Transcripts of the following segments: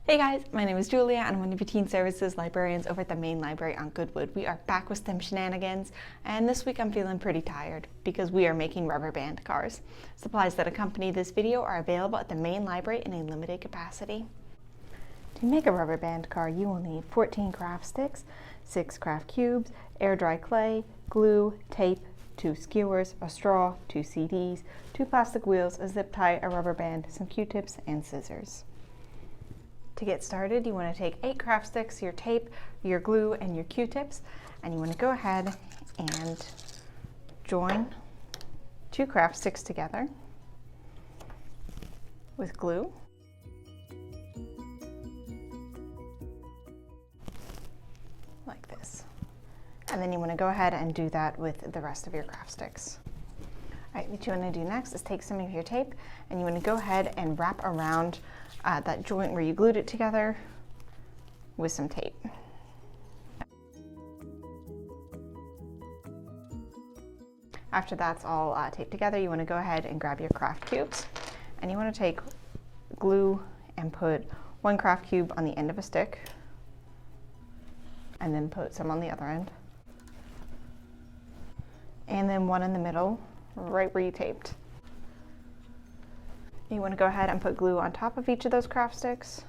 Hey guys, my name is Julia and I'm one of your teen services librarians over at the main library on Goodwood. We are back with STEM shenanigans, and this week I'm feeling pretty tired because we are making rubber band cars. Supplies that accompany this video are available at the main library in a limited capacity. To make a rubber band car, you will need 14 craft sticks, 6 craft cubes, air dry clay, glue, tape, 2 skewers, a straw, 2 CDs, 2 plastic wheels, a zip tie, a rubber band, some Q-tips, and scissors. To get started, you want to take 8 craft sticks, your tape, your glue, and your Q-tips, and you want to go ahead and join 2 craft sticks together with glue. Like this. And then you want to go ahead and do that with the rest of your craft sticks. All right, what you want to do next is take some of your tape and you want to go ahead and wrap around that joint where you glued it together with some tape. After that's all taped together, you want to go ahead and grab your craft cubes and you want to take glue and put 1 craft cube on the end of a stick and then put some on the other end and then 1 in the middle right where you taped. You want to go ahead and put glue on top of each of those craft sticks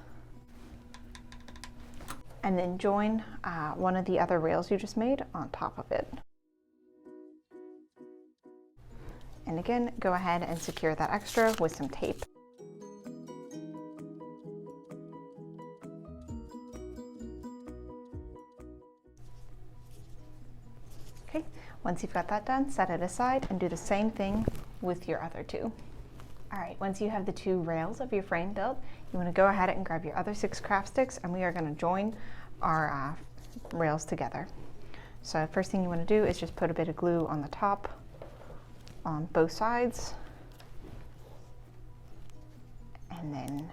and then join one of the other rails you just made on top of it. And again, go ahead and secure that extra with some tape. Okay, once you've got that done, set it aside and do the same thing with your other 2. All right, once you have the 2 rails of your frame built, you want to go ahead and grab your other 6 craft sticks and we are going to join our rails together. So first thing you want to do is just put a bit of glue on the top on both sides and then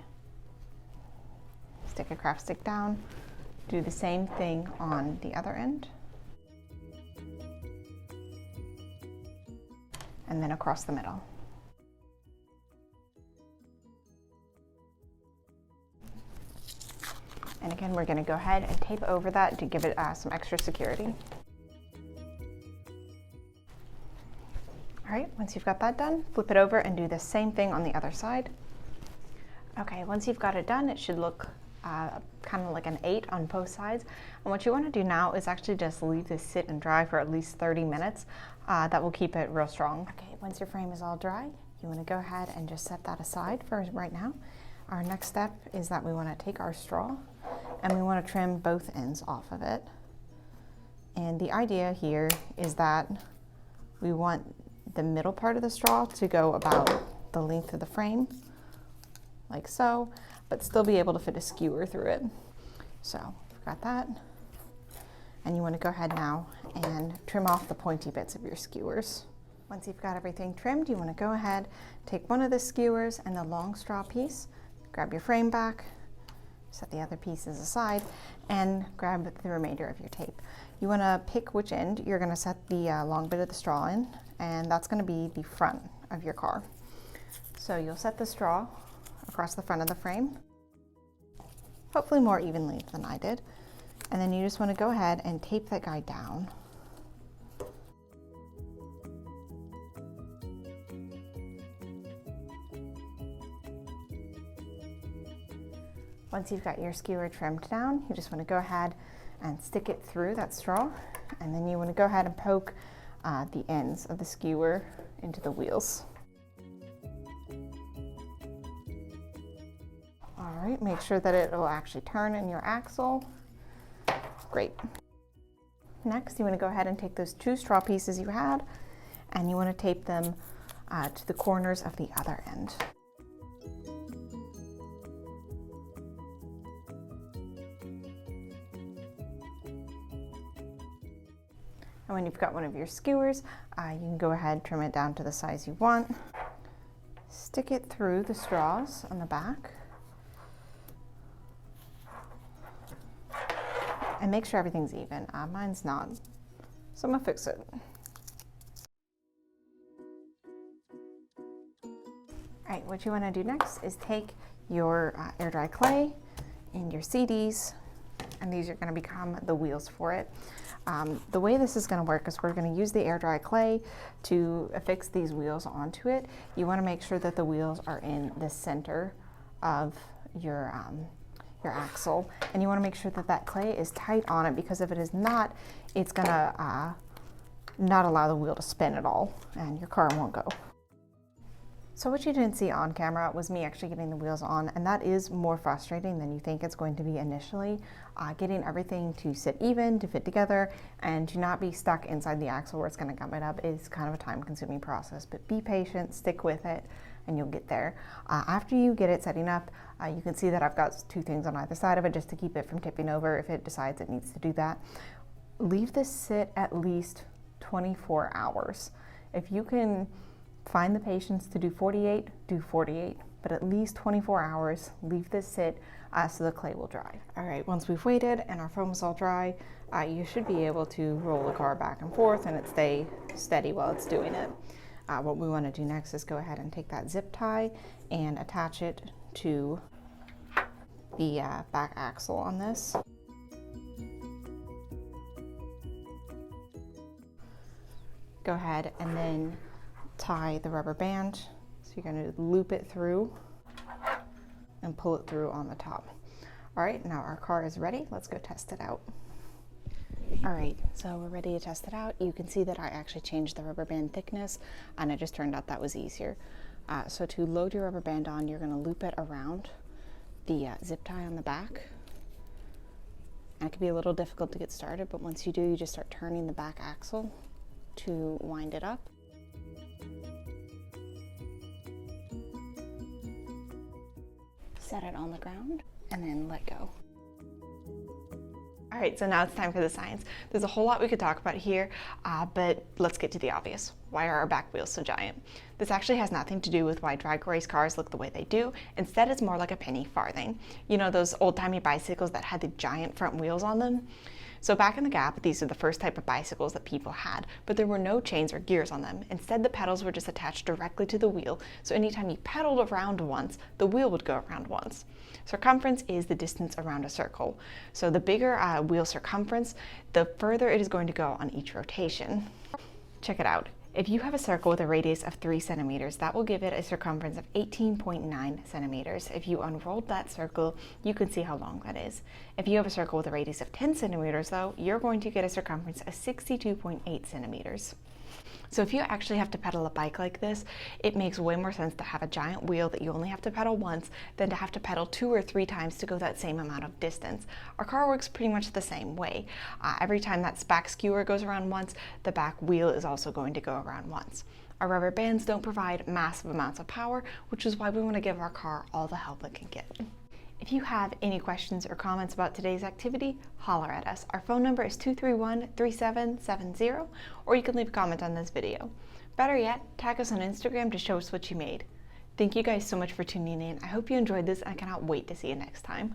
stick a craft stick down. Do the same thing on the other end and then across the middle. And again, we're going to go ahead and tape over that to give it some extra security. All right, once you've got that done, flip it over and do the same thing on the other side. Okay, once you've got it done, it should look kind of like an 8 on both sides. And what you want to do now is actually just leave this sit and dry for at least 30 minutes. That will keep it real strong. Okay, once your frame is all dry, you want to go ahead and just set that aside for right now. Our next step is that we want to take our straw and we want to trim both ends off of it. And the idea here is that we want the middle part of the straw to go about the length of the frame, like so, but still be able to fit a skewer through it. So we've got that. And you want to go ahead now and trim off the pointy bits of your skewers. Once you've got everything trimmed, you want to go ahead, take one of the skewers and the long straw piece, grab your frame back, set the other pieces aside, and grab the remainder of your tape. You want to pick which end you're going to set the long bit of the straw in, and that's going to be the front of your car. So you'll set the straw across the front of the frame, hopefully more evenly than I did, and then you just want to go ahead and tape that guy down. Once you've got your skewer trimmed down, you just want to go ahead and stick it through that straw, and then you want to go ahead and poke the ends of the skewer into the wheels. All right, make sure that it will actually turn in your axle. Great. Next, you want to go ahead and take those 2 straw pieces you had, and you want to tape them to the corners of the other end. And when you've got one of your skewers, you can go ahead and trim it down to the size you want. Stick it through the straws on the back. And make sure everything's even. Mine's not, so I'm gonna fix it. All right, what you wanna do next is take your air dry clay and your CDs, and these are going to become the wheels for it. The way this is going to work is we're going to use the air dry clay to affix these wheels onto it. You want to make sure that the wheels are in the center of your axle, and you want to make sure that that clay is tight on it, because if it is not, it's going to not allow the wheel to spin at all, and your car won't go. So what you didn't see on camera was me actually getting the wheels on, and that is more frustrating than you think it's going to be initially. Getting everything to sit even, to fit together, and to not be stuck inside the axle where it's going to gum it up is kind of a time-consuming process, but be patient, stick with it, and you'll get there. After you get it setting up, you can see that I've got two things on either side of it just to keep it from tipping over if it decides it needs to do that. Leave this sit at least 24 hours. If you can find the patience to do 48, do 48, but at least 24 hours, leave this sit so the clay will dry. All right, once we've waited and our foam is all dry, you should be able to roll the car back and forth and it stay steady while it's doing it. What we want to do next is go ahead and take that zip tie and attach it to the back axle on this. Go ahead and then tie the rubber band. So you're going to loop it through and pull it through on the top. All right, now our car is ready. Let's go test it out. All right, so we're ready to test it out. You can see that I actually changed the rubber band thickness, and it just turned out that was easier. So to load your rubber band on, you're going to loop it around the zip tie on the back. And it can be a little difficult to get started, but once you do, you just start turning the back axle to wind it up. Set it on the ground and then let go. All right, so now it's time for the science. There's a whole lot we could talk about here, but let's get to the obvious. Why are our back wheels so giant? This actually has nothing to do with why drag race cars look the way they do. Instead, it's more like a penny farthing. You know those old-timey bicycles that had the giant front wheels on them? So back in the Gap, these are the first type of bicycles that people had, but there were no chains or gears on them. Instead, the pedals were just attached directly to the wheel, so anytime you pedaled around once, the wheel would go around once. Circumference is the distance around a circle. So the bigger wheel circumference, the further it is going to go on each rotation. Check it out. If you have a circle with a radius of 3 centimeters, that will give it a circumference of 18.9 centimeters. If you unrolled that circle, you can see how long that is. If you have a circle with a radius of 10 centimeters, though, you're going to get a circumference of 62.8 centimeters. So if you actually have to pedal a bike like this, it makes way more sense to have a giant wheel that you only have to pedal once than to have to pedal 2 or 3 times to go that same amount of distance. Our car works pretty much the same way. Every time that back skewer goes around once, the back wheel is also going to go around once. Our rubber bands don't provide massive amounts of power, which is why we want to give our car all the help it can get. If you have any questions or comments about today's activity, holler at us. Our phone number is 231-3770, or you can leave a comment on this video. Better yet, tag us on Instagram to show us what you made. Thank you guys so much for tuning in. I hope you enjoyed this, and I cannot wait to see you next time.